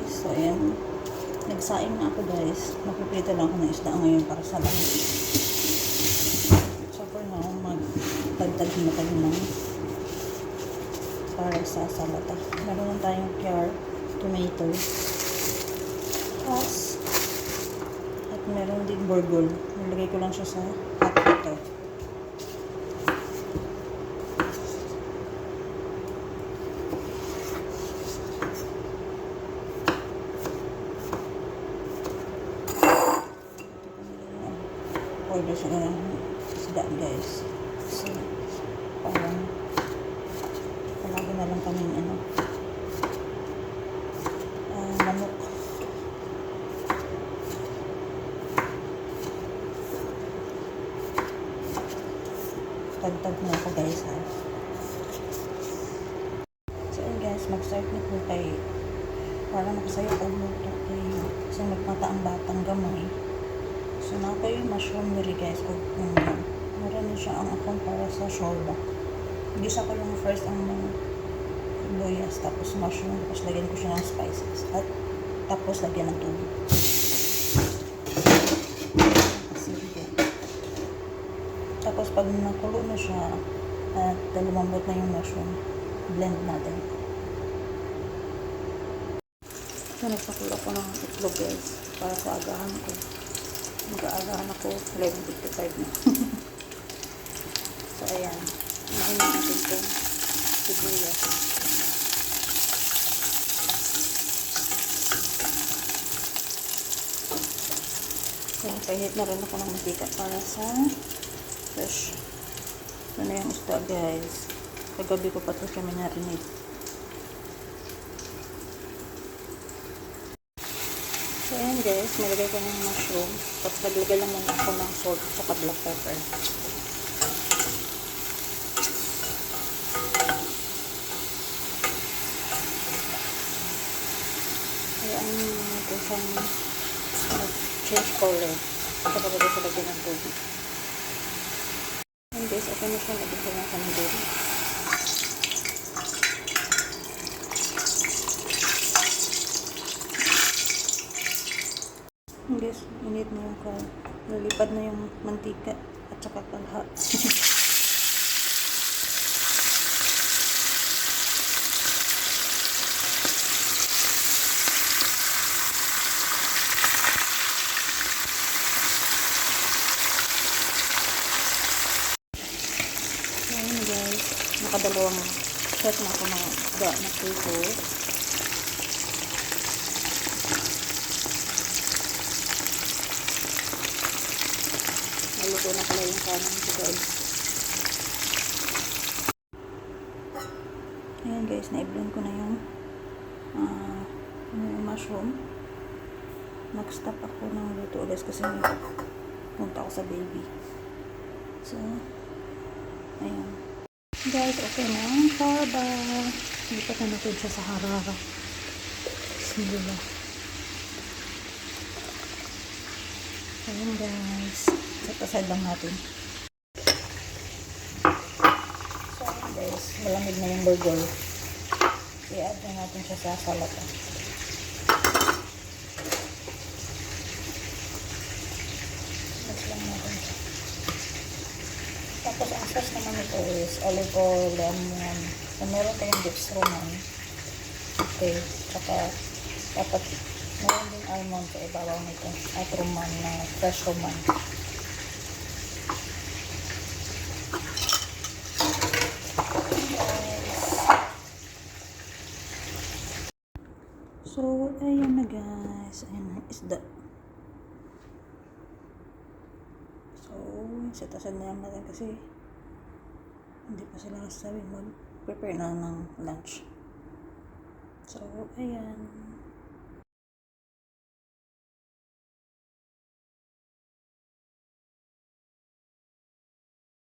So, ayan. Nagsaing na ako guys. Magpipito lang ako ng isda ngayon para sa lunch. So, for now, magdagdag na tayo ng para sa salata. Meron lang tayong kyar, tomato, pas, at meron din burgol. Nilagay ko lang siya sa hot water. Order siya ng isda guys. So, parang palagi na lang kaming manok. Tagtag na ako guys ha. So yun guys, mag-start na po kay para makasaya ko luto kay kasi magmata ang batang gamay. So, naka yung mushroom nila guys. Meron siya ang akong para sa shoulder. Gisa ko lang first ang mga luyas, tapos mushroom, tapos lagyan ko siya ng spices. At tapos lagyan ng tubig. Tapos pag nakulo na siya, at lumambot na yung mushroom, blend natin. So, nagpakulo ko ng itlog guys, para sa agahan ko. Mag-aagahan ako 11:55 na. So, ayan. Unahin natin itong sibuyas. So, napahit na rin ako ng mantika para sa fresh. Ito na yung isda guys. Kagabi ko pa ito kami narinig. So, ayan guys, nilagay ko ng mushroom. Tapos naglagay lang muna ako ng salt at saka black pepper. Ayan, ito siyang change color. Kapag ito siya lagyan ng tubig. Ayan guys, okay na siya. Lagyan ko ng tubig. Guys, init na yung lalipad na yung mantika at saka kalha. Ayan guys, nakadalawang set na ako ng isda na puso. Naluto na pala yung kanan ko guys. Ayan guys, na-blend ko na yung mushroom. Nag-stop ako ng luto ulit kasi punta ako sa baby. So, ayan. Guys, okay na ang karba. Lipat na natin siya sa harara. Bismillah. Ayan guys. Set lang natin. So guys, malamig na yung burger. I-add na natin siya sa salata. Mix lang natin siya. Tapos ang sauce naman ito is olive oil, lemon. Kung meron kayong dips roman. Okay. Tsaka dapat meron din almond sa ibabaw nito. At roman na fresh roman. So, ayan na guys. Ayan na isda. So, setasan na lang natin kasi hindi pa sila nasabi mag-prepare na ng lunch. So, ayan.